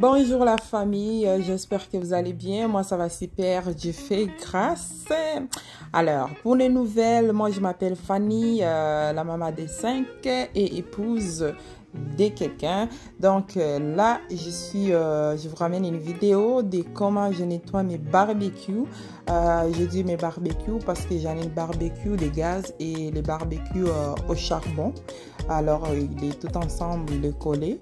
Bonjour la famille, j'espère que vous allez bien. Moi ça va super, Dieu fait grâce. Alors pour les nouvelles, moi je m'appelle Fanny, la maman des 5 et épouse de quelqu'un. Donc là je vous ramène une vidéo de comment je nettoie mes barbecues. Je dis mes barbecues parce que j'en ai le barbecue de gaz et le barbecue au charbon. Alors il est tout ensemble, il est collé,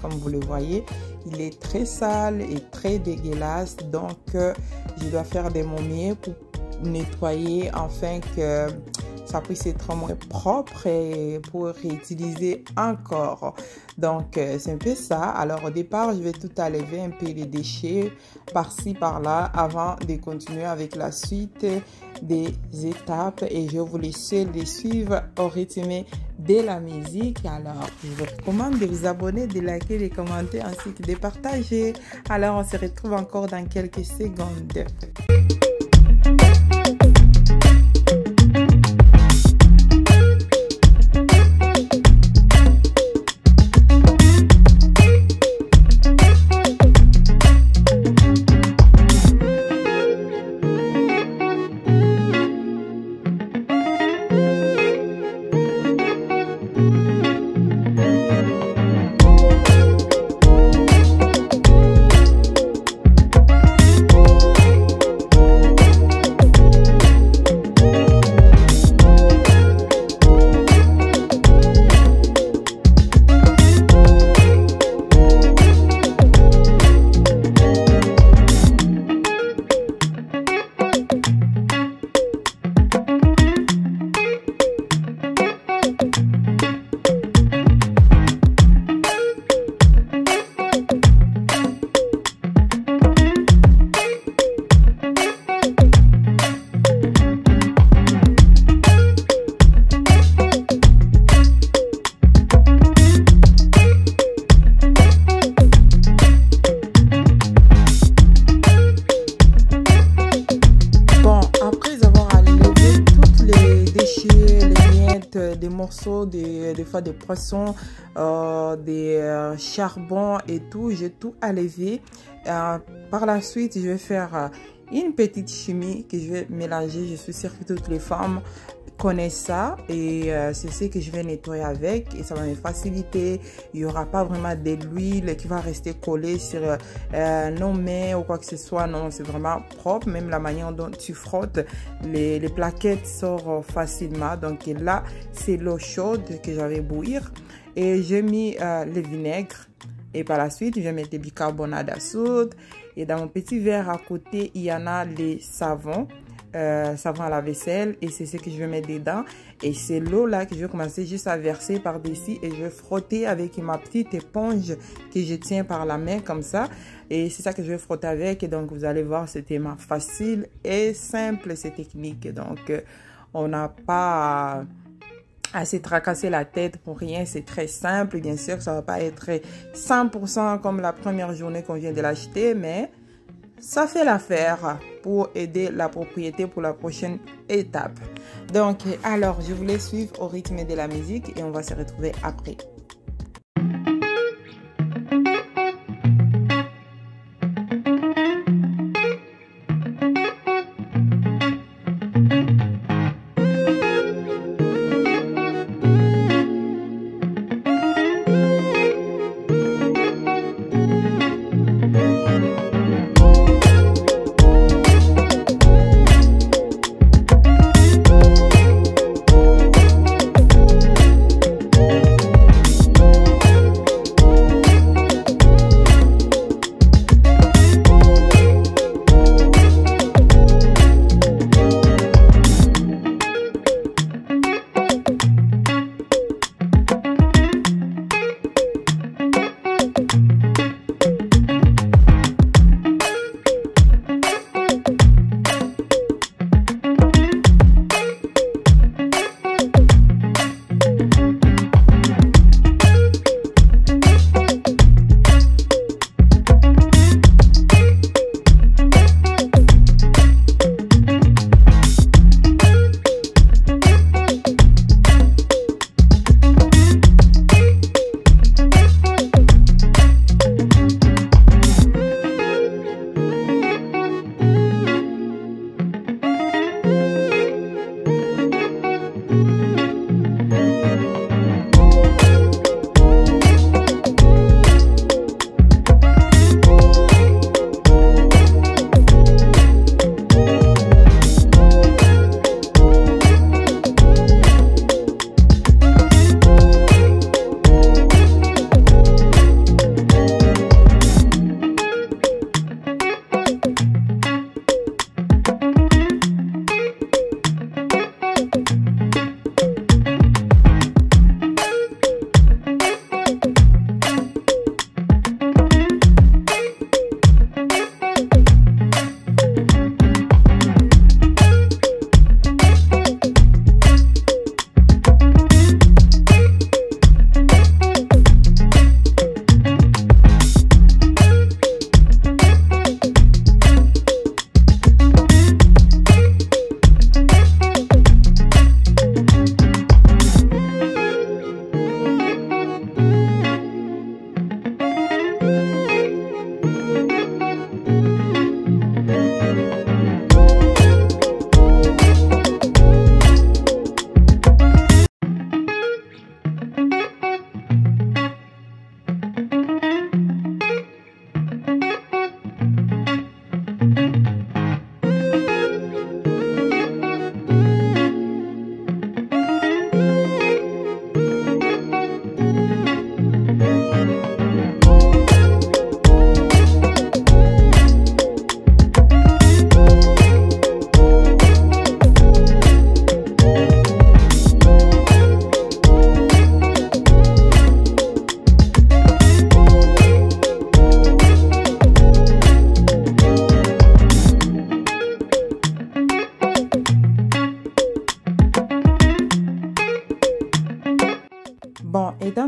comme vous le voyez. Il est très sale et très dégueulasse, donc je dois faire de mon mieux pour nettoyer afin que ça puisse être moins propre et pour réutiliser encore. Donc c'est un peu ça. Alors au départ je vais tout enlever un peu les déchets par-ci par-là avant de continuer avec la suite des étapes, et je vous laisse les suivre au rythme de la musique. Alors je vous recommande de vous abonner, de liker, de commenter ainsi que de partager. Alors on se retrouve encore dans quelques secondes. Des morceaux, des fois des poissons, des charbons et tout, j'ai tout enlevé. Par la suite, je vais faire une petite chimie que je vais mélanger. Je suis sûre que toutes les femmes connaissent ça, et c'est ce que je vais nettoyer avec, et ça va me faciliter. Il n'y aura pas vraiment de l'huile qui va rester collée sur nos mains ou quoi que ce soit. Non, c'est vraiment propre. Même la manière dont tu frottes, les plaquettes sortent facilement. Donc là, c'est l'eau chaude que j'avais bouillir, et j'ai mis le vinaigre, et par la suite je vais mettre du bicarbonate de soude, et dans mon petit verre à côté il y en a les savons. Savon à la vaisselle, et c'est ce que je vais mettre dedans, et c'est l'eau là que je vais commencer juste à verser par dessus, et je vais frotter avec ma petite éponge que je tiens par la main comme ça, et c'est ça que je vais frotter avec. Et donc vous allez voir, c'est tellement facile et simple cette technique. Donc on n'a pas à se tracasser la tête pour rien, c'est très simple. Bien sûr ça va pas être 100% comme la première journée qu'on vient de l'acheter, mais ça fait l'affaire pour aider la propriété pour la prochaine étape. Donc, alors, je vous laisse suivre au rythme de la musique et on va se retrouver après.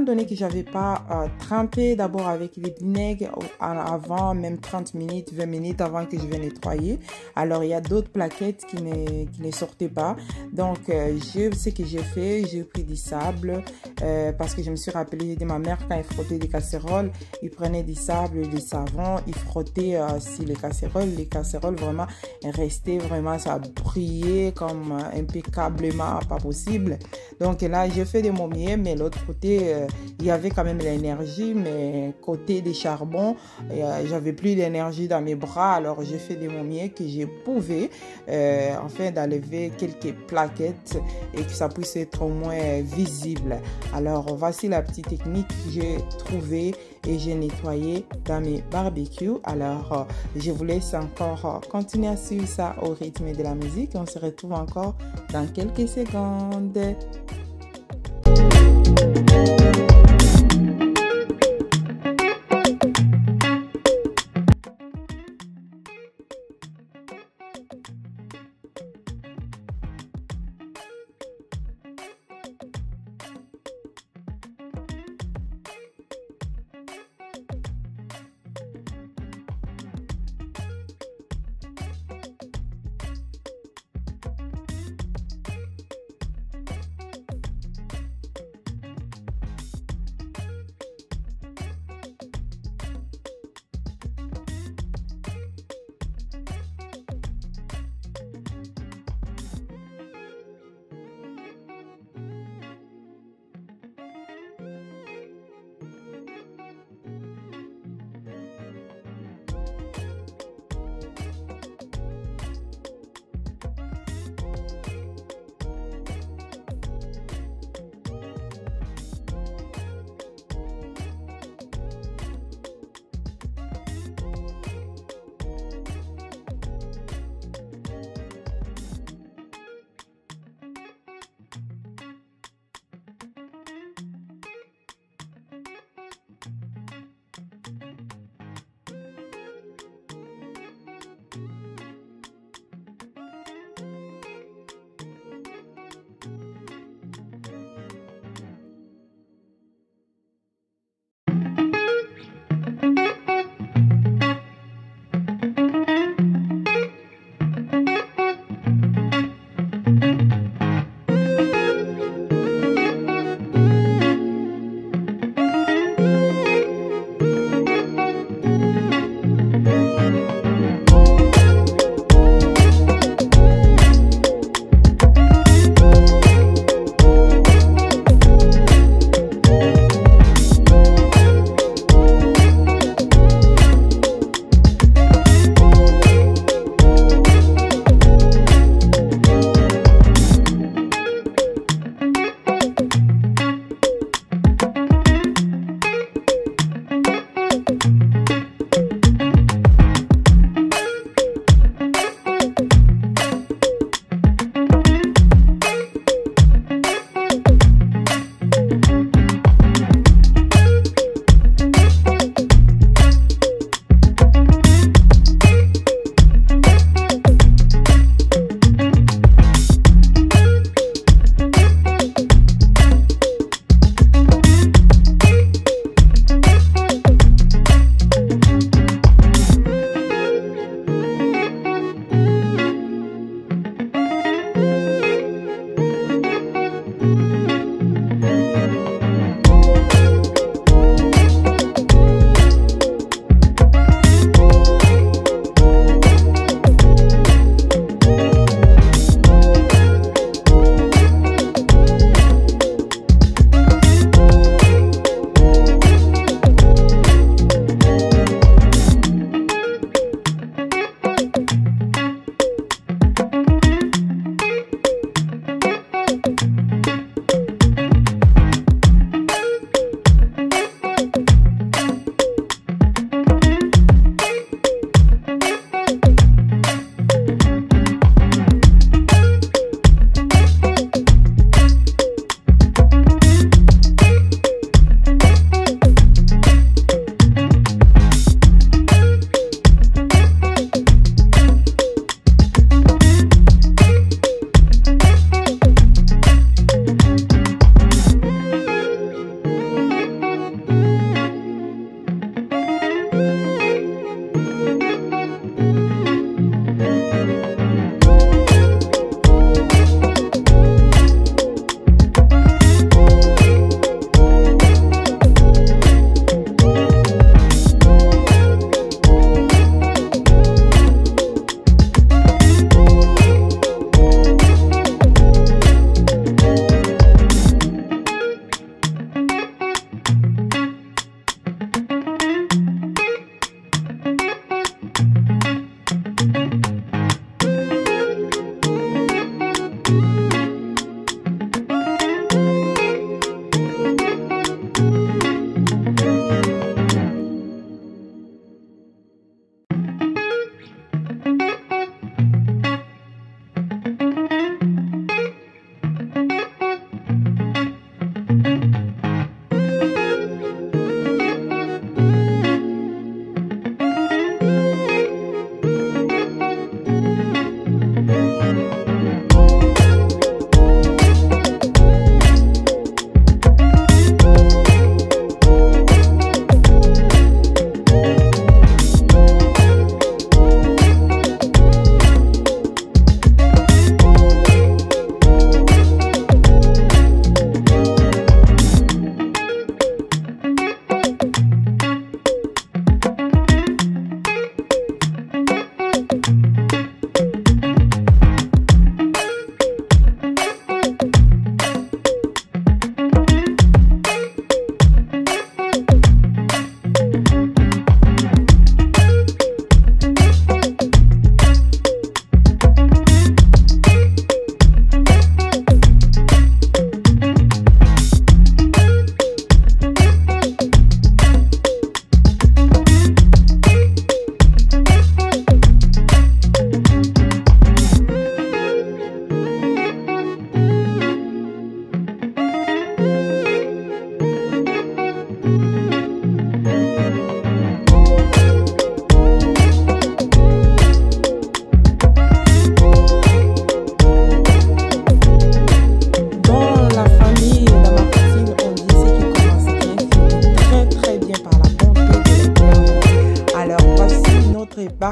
donné que j'avais pas trempé d'abord avec les vinaigres avant, même 30 minutes, 20 minutes avant que je vais nettoyer, alors il y a d'autres plaquettes qui ne sortaient pas. Donc, ce que j'ai fait, j'ai pris du sable parce que je me suis rappelé de ma mère quand elle frottait des casseroles, il prenait du sable, du savon, il frottait sur les casseroles vraiment restaient vraiment, ça brillait comme impeccablement, pas possible. Donc là, j'ai fait des momiers, mais l'autre côté, il y avait quand même l'énergie, mais côté des charbons, j'avais plus d'énergie dans mes bras, alors j'ai fait des momiers que je pouvais, afin d'enlever quelques plaquettes et que ça puisse être au moins visible. Alors voici la petite technique que j'ai trouvée et j'ai nettoyé dans mes barbecues. Alors je vous laisse encore continuer à suivre ça au rythme de la musique. On se retrouve encore dans quelques secondes.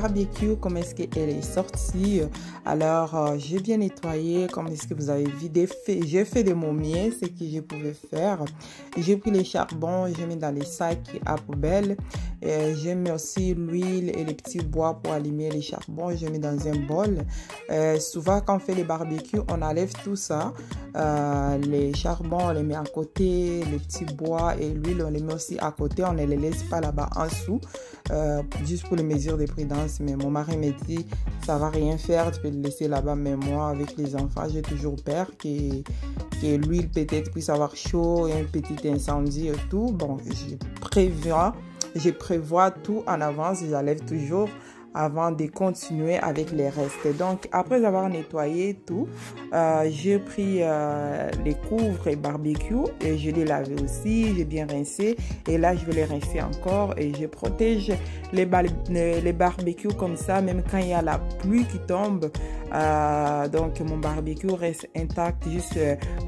barbecue, comment est-ce qu'elle est sortie. Alors, j'ai bien nettoyé, comme est-ce que vous avez vu, j'ai fait de mon mieux, ce que je pouvais faire. J'ai pris les charbons, j'ai mis dans les sacs à poubelle. J'ai mis aussi l'huile et les petits bois pour allumer les charbons, j'ai mis dans un bol. Souvent, quand on fait les barbecues, on enlève tout ça. Les charbons, on les met à côté, les petits bois et l'huile, on les met aussi à côté. On ne les laisse pas là-bas en dessous, juste pour les mesures de prudence. Mais mon mari me dit, ça va rien faire, tu peux le laisser là-bas. Mais moi, avec les enfants, j'ai toujours peur que l'huile peut-être puisse avoir chaud et un petit incendie et tout. Bon, je prévois tout en avance, j'enlève toujours avant de continuer avec les restes. Donc, après avoir nettoyé tout, j'ai pris les couvres et barbecue et je les lavé aussi, j'ai bien rincé. Et là, je vais les rincer encore et je protège les barbecues comme ça, même quand il y a la pluie qui tombe. Donc, mon barbecue reste intact, juste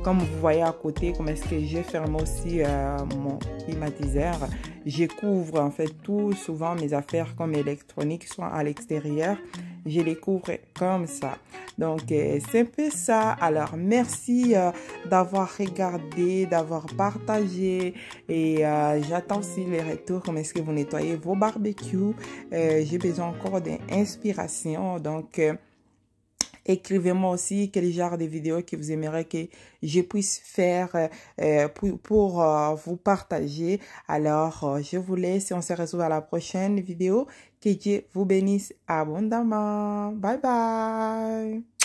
comme vous voyez à côté, comme est-ce que j'ai fermé aussi mon climatiseur. Je couvre en fait tout, souvent mes affaires comme électroniques sont à l'extérieur, je les couvre comme ça. Donc c'est un peu ça. Alors merci d'avoir regardé, d'avoir partagé et j'attends aussi les retours, comment est-ce que vous nettoyez vos barbecues. J'ai besoin encore d'inspiration, donc écrivez-moi aussi quel genre de vidéos que vous aimeriez que je puisse faire pour vous partager. Alors, je vous laisse et on se retrouve à la prochaine vidéo. Que Dieu vous bénisse abondamment. Bye bye.